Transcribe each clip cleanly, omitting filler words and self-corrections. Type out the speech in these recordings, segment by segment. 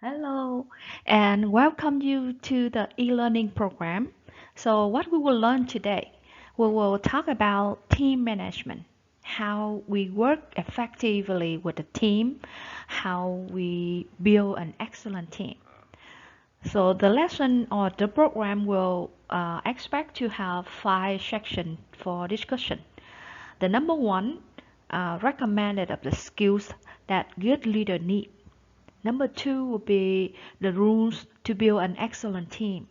Hello, and welcome you to the e-learning program. So, what we will learn today, we will talk about team management, how we work effectively with a team, how we build an excellent team. So, the lesson or the program will expect to have five sections for discussion. The number one, recommended of the skills that good leader need. Number two would be the rules to build an excellent team.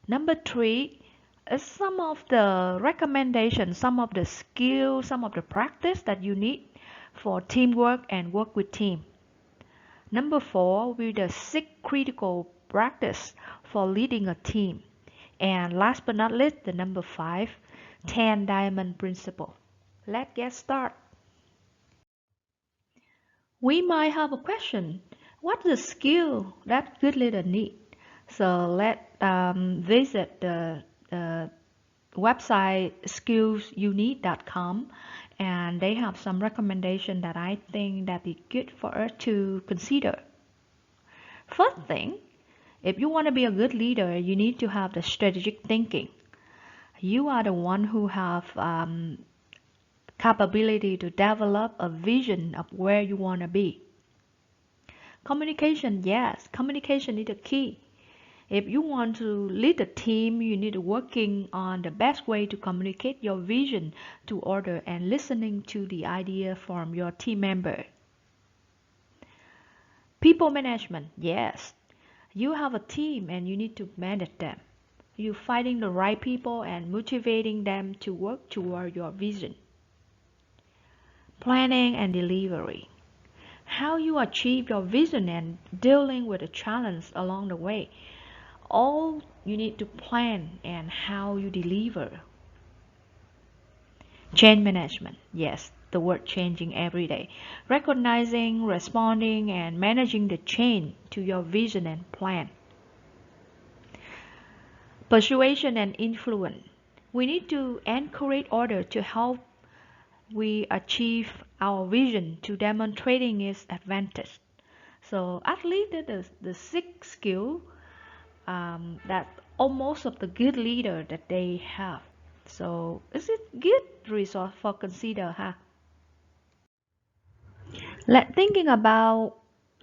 Number three is some of the recommendations, some of the skills, some of the practice that you need for teamwork and work with team. Number four will be the six critical practice for leading a team. And last but not least, the number five, 10 diamond principle. Let's get started. We might have a question. What's the skill that good leader need? So let's visit the website skillsyouneed.com, and they have some recommendation that I think that is good for us to consider. First thing, if you want to be a good leader, you need to have the strategic thinking. You are the one who have capability to develop a vision of where you want to be. Communication, yes, communication is the key. If you want to lead a team, you need to working on the best way to communicate your vision to order and listening to the idea from your team member. People management, yes. You have a team and you need to manage them. You finding the right people and motivating them to work toward your vision. Planning and delivery. How you achieve your vision and dealing with the challenge along the way. All you need to plan and how you deliver. Change management, yes, the word changing every day. Recognizing, responding, and managing the change to your vision and plan. Persuasion and influence. We need to encourage others to help we achieve our vision to demonstrating its advantage. So at least the six skill that almost of the good leader that they have. So is it good resource for consider, huh? Let thinking about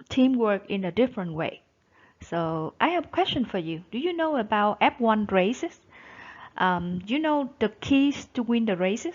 teamwork in a different way. So I have a question for you. Do you know about F1 races? Do you know the keys to win the races?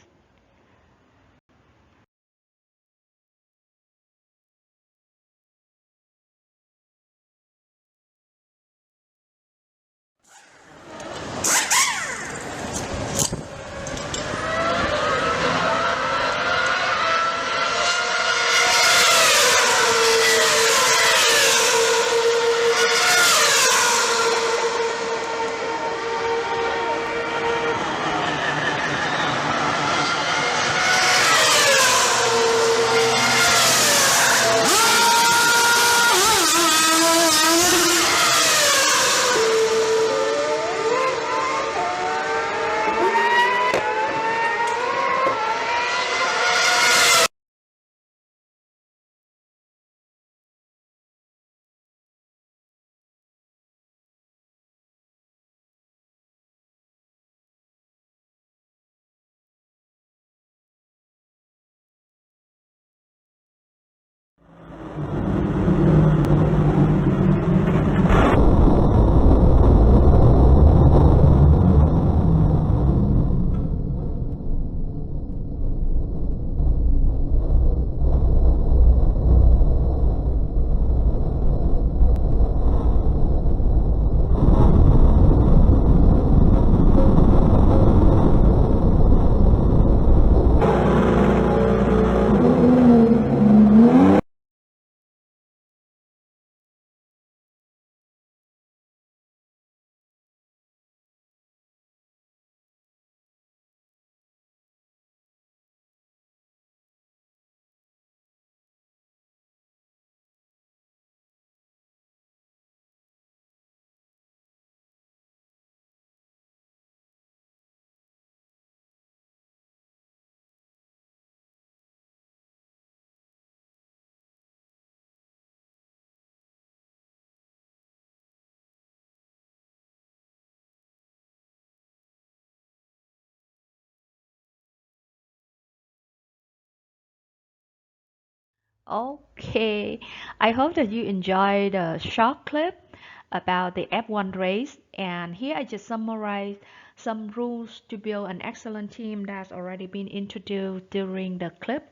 Okay, I hope that you enjoyed the short clip about the F1 race. And here I just summarize some rules to build an excellent team that's already been introduced during the clip.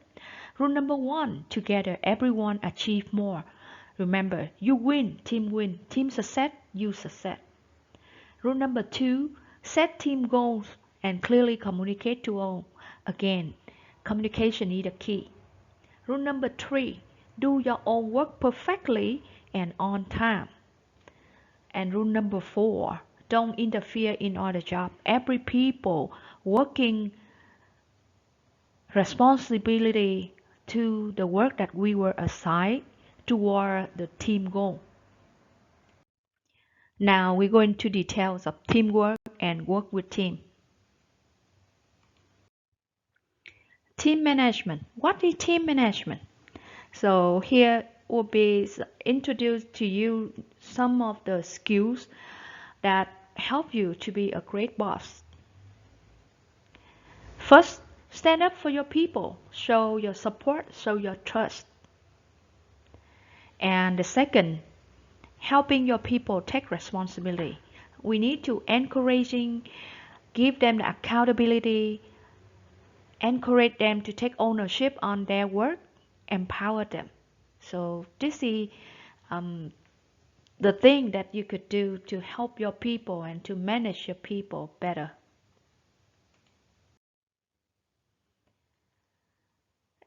Rule number one, together everyone achieve more. Remember, you win, team success, you success. Rule number two, set team goals and clearly communicate to all. Again, communication is the key. Rule number three, do your own work perfectly and on time. And rule number four, don't interfere in other job. Every people working responsibility to the work that we were assigned toward the team goal. Now we go into details of teamwork and work with team. Team management. What is team management? So here will be introduced to you some of the skills that help you to be a great boss. First, stand up for your people. Show your support, show your trust. And the second, helping your people take responsibility. We need to encouraging, give them the accountability, encourage them to take ownership on their work, empower them. So this is um, the thing that you could do to help your people and to manage your people better.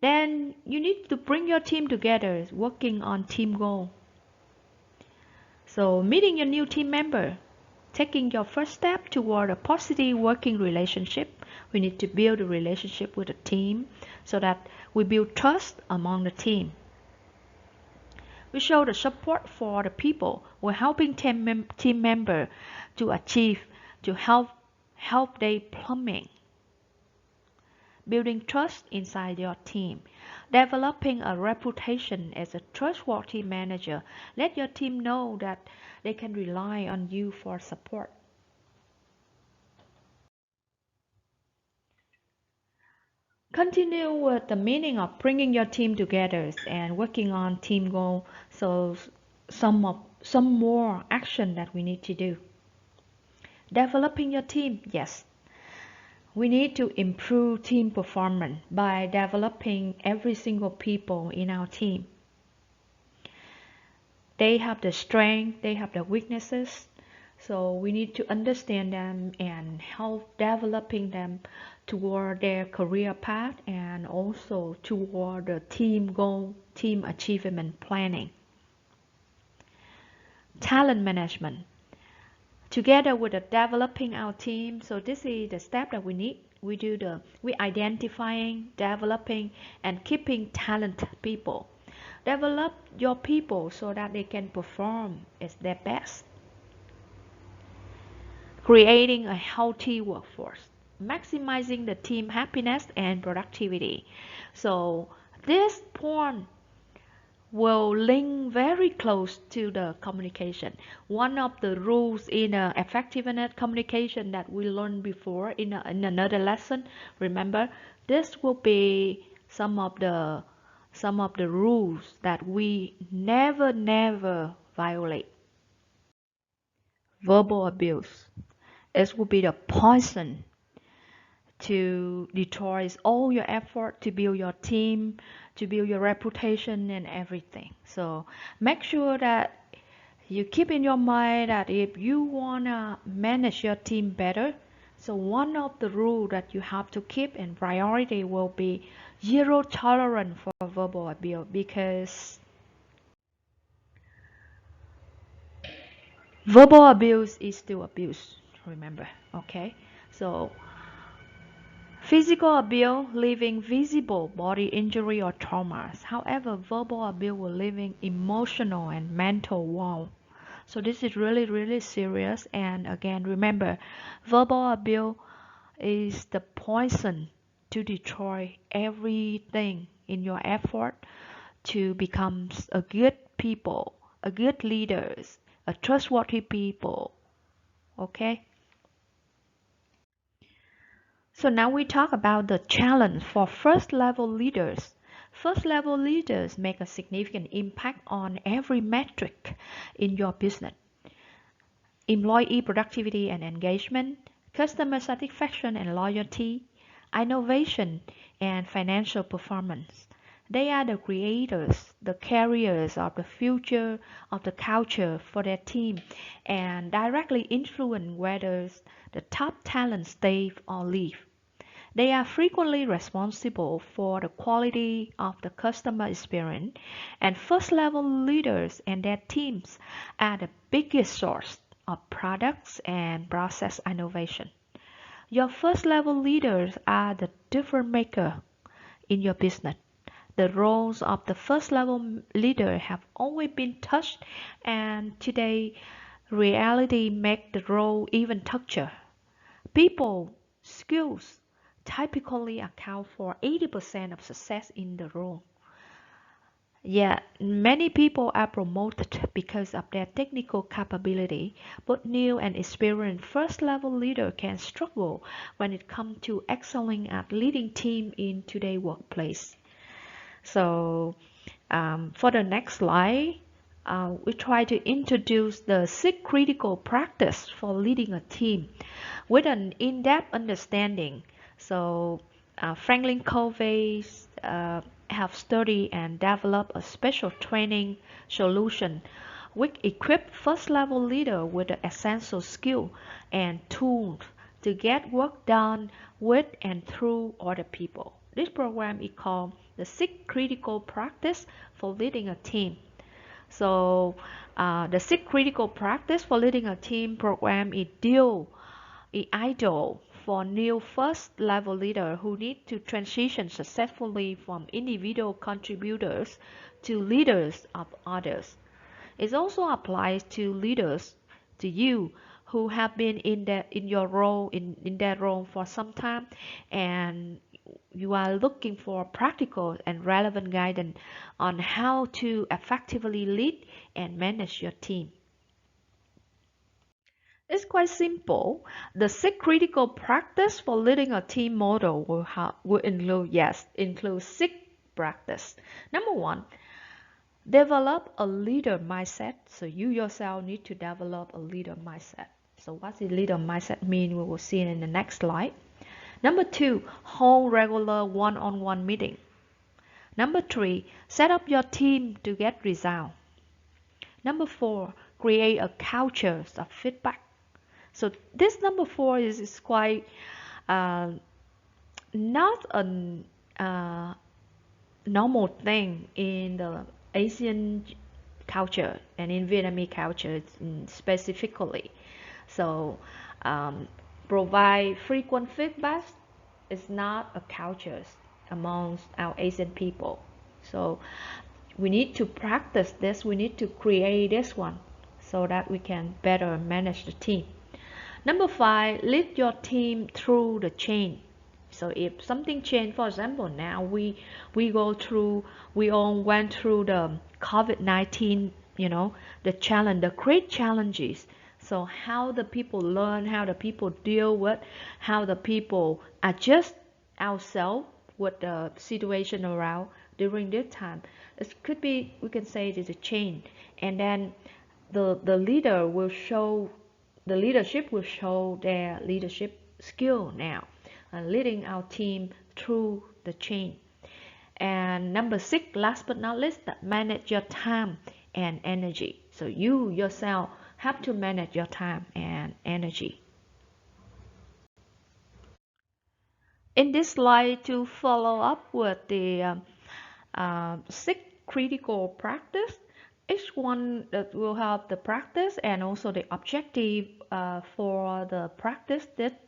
Then you need to bring your team together, working on team goal. So meeting your new team member, taking your first step toward a positive working relationship. We need to build a relationship with the team so that we build trust among the team. We show the support for the people. We're helping team member to achieve, to help their plumbing. Building trust inside your team. Developing a reputation as a trustworthy manager. Let your team know that they can rely on you for support. Continue with the meaning of bringing your team together and working on team goal. So some more action that we need to do. Developing your team, yes. We need to improve team performance by developing every single people in our team. They have the strength, they have the weaknesses, so we need to understand them and help developing them toward their career path and also toward the team goal, team achievement planning. Talent management. Together with the developing our team, so this is the step that we need. We identifying, developing, and keeping talented people. Develop your people so that they can perform at their best. Creating a healthy workforce, maximizing the team happiness and productivity. So this point will link very close to the communication. One of the rules in effectiveness communication that we learned before in another lesson, remember, this will be some of the rules that we never violate. Verbal abuse. It will be the poison to destroy all your effort to build your team, to build your reputation and everything. So make sure that you keep in your mind that if you wanna manage your team better, so one of the rules that you have to keep in priority will be zero tolerance for verbal abuse, because verbal abuse is still abuse, remember, okay? So physical abuse leaving visible body injury or traumas. However, verbal abuse will leaving emotional and mental wound. So this is really serious. And again, remember, verbal abuse is the poison to destroy everything in your effort to become a good people, a good leaders, a trustworthy people. Okay? So now we talk about the challenge for first level leaders. First level leaders make a significant impact on every metric in your business: employee productivity and engagement, customer satisfaction and loyalty, innovation, and financial performance. They are the creators, the carriers of the future of the culture for their team and directly influence whether the top talent stay or leave. They are frequently responsible for the quality of the customer experience, and first level leaders and their teams are the biggest source of products and process innovation. Your first level leaders are the difference maker in your business. The roles of the first level leader have always been touched, and today reality makes the role even touchier. People skills typically account for 80% of success in the role. Yet, many people are promoted because of their technical capability, but new and experienced first level leaders can struggle when it comes to excelling at leading team in today's workplace. So, for the next slide, we try to introduce the 6 critical practice for leading a team with an in-depth understanding. So, Franklin Covey have studied and developed a special training solution which equip first-level leader with the essential skill and tools to get work done with and through other people. This program is called the 6 critical practice for leading a team. So the 6 critical practice for leading a team program is ideal for new first level leaders who need to transition successfully from individual contributors to leaders of others. It also applies to leaders, to you who have been in that role for some time, and you are looking for practical and relevant guidance on how to effectively lead and manage your team. It's quite simple. The 6 critical practice for leading a team model will include 6 practice. Number one, develop a leader mindset. So you yourself need to develop a leader mindset. So what does leader mindset mean? We will see it in the next slide. Number two, hold regular one-on-one meeting. Number three, set up your team to get results. Number four, create a culture of feedback. So this number four is quite uh, not a uh, normal thing in the Asian culture and in Vietnamese culture specifically. So provide frequent feedback is not a culture amongst our Asian people. So we need to practice this, we need to create this one so that we can better manage the team. Number five, lead your team through the change. So if something changed, for example, now we go through, we all went through the COVID-19, the challenge, the great challenges. So how the people learn, how the people deal with, how the people adjust ourselves with the situation around during this time. It could be, we can say it is a change, and then the leader will show the leadership will show their leadership skill now, leading our team through the chain. And number six, last but not least, manage your time and energy. So you yourself have to manage your time and energy. In this slide, to follow up with the 6 critical practice, each one that will have the practice and also the objective for the practice that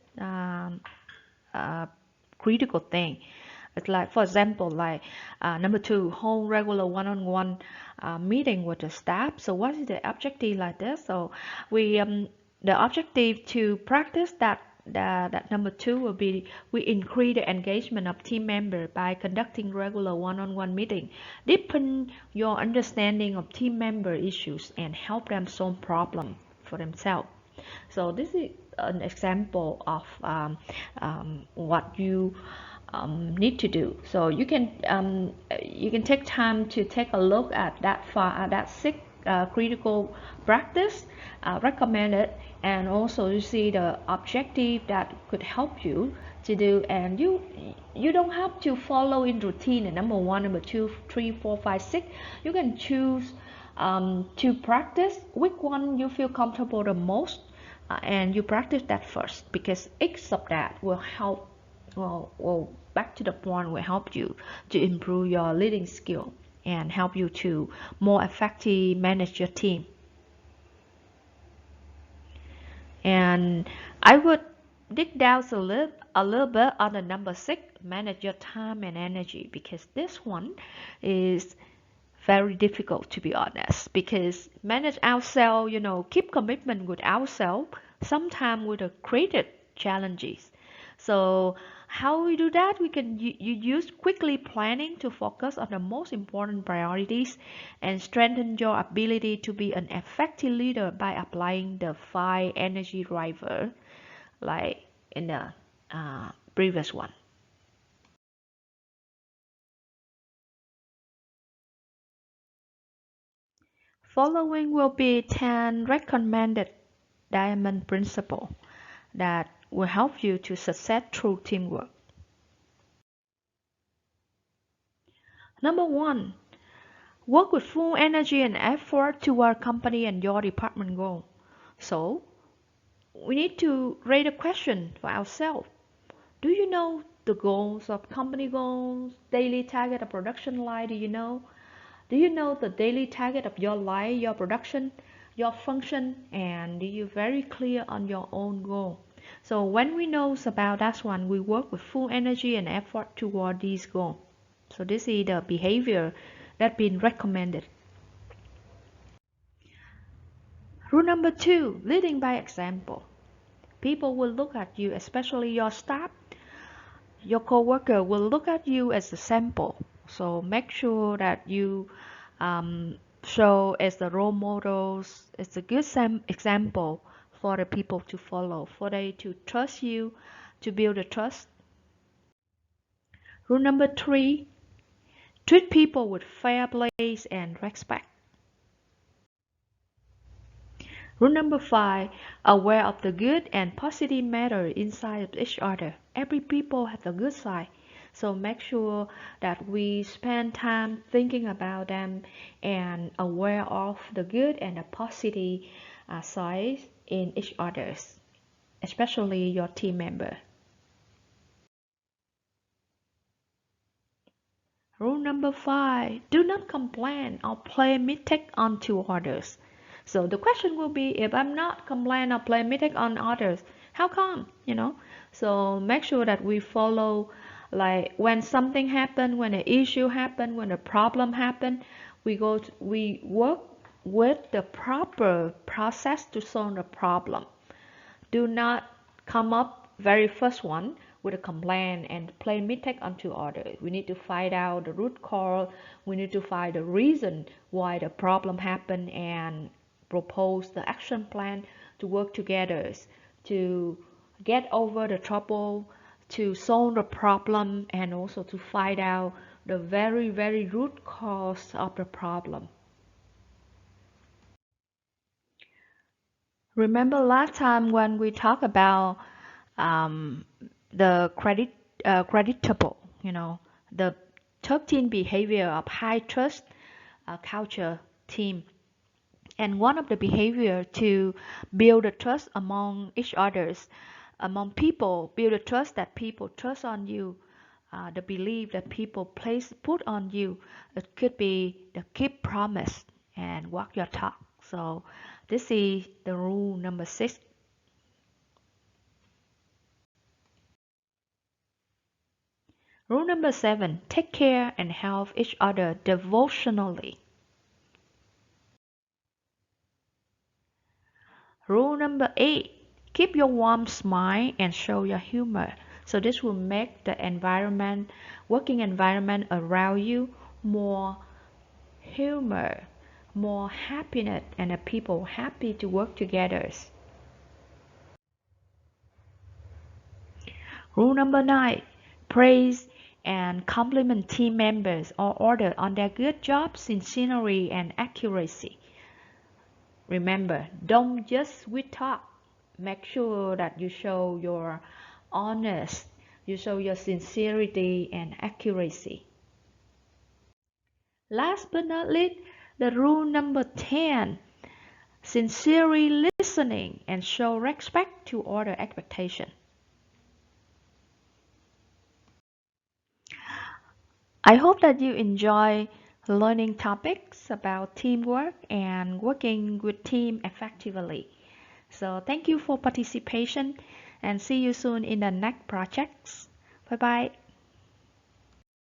uh, critical thing. It's like, for example, like number two, hold regular one-on-one meeting with the staff. So what is the objective like this? So we the objective to practice that number two will be we increase the engagement of team members by conducting regular one-on-one meeting, deepen your understanding of team member issues and help them solve problems for themselves. So this is an example of what you need to do. So you can take time to take a look at that six critical practice recommended, and also you see the objective that could help you to do. And you don't have to follow in routine at number one, number two, three, four, five, six. You can choose to practice which one you feel comfortable the most, and you practice that first, because each of that will help, well, back to the point, will help you to improve your leading skill and help you to more effectively manage your team. And I would dig down a little bit on the number six, manage your time and energy, because this one is very difficult, to be honest, because manage ourselves, keep commitment with ourselves, sometimes with the created challenges. So how we do that? We can you use quickly planning to focus on the most important priorities and strengthen your ability to be an effective leader by applying the five energy driver, like in the previous one. Following will be 10 recommended diamond principle that will help you to success through teamwork. Number one, work with full energy and effort toward company and your department goal. So we need to raise a question for ourselves. Do you know the goals of company goals, daily target of production line? Do you know? Do you know the daily target of your line, your production, your function, and do you very clear on your own goal? So when we know about that one, we work with full energy and effort toward these goals. So this is the behavior that been recommended. Rule number two, leading by example. People will look at you, especially your staff, your coworker will look at you as a sample. So make sure that you show as the role models, as a good example for the people to follow, for they to trust you, to build a trust. Rule number three, treat people with fair play and respect. Rule number five, aware of the good and positive matter inside of each other. Every people has a good side. So make sure that we spend time thinking about them and aware of the good and the positive sides in each others, especially your team member. Rule number five, do not complain or play mistake onto others. So the question will be, if I'm not complain or play mistake on others, how come? So make sure that we follow, like when something happen, when an issue happen, when a problem happen, we work with the proper process to solve the problem. Do not come up very first one with a complaint and play mistake onto others. We need to find out the root cause. We need to find the reason why the problem happened and propose the action plan to work together to get over the trouble, to solve the problem, and also to find out the very, very root cause of the problem. Remember last time when we talked about um, the creditable, the 13 behavior of high trust culture team. And one of the behavior to build a trust among each others, among people, build a trust that people trust on you, the belief that people put on you. It could be the keep promise and walk your talk. So this is the rule number six. Rule number seven, take care and help each other devotionally. Rule number eight, keep your warm smile and show your humor. So this will make the working environment around you more humor, more happiness, and the people happy to work together. Rule number nine, praise and compliment team members or order on their good job, sincerity, and accuracy. Remember, don't just sweet talk. Make sure that you show your honest, you show your sincerity and accuracy. Last but not least, the rule number 10, sincerely listening and show respect to other expectation. I hope that you enjoy learning topics about teamwork and working with team effectively. So thank you for participation and see you soon in the next projects. Bye bye.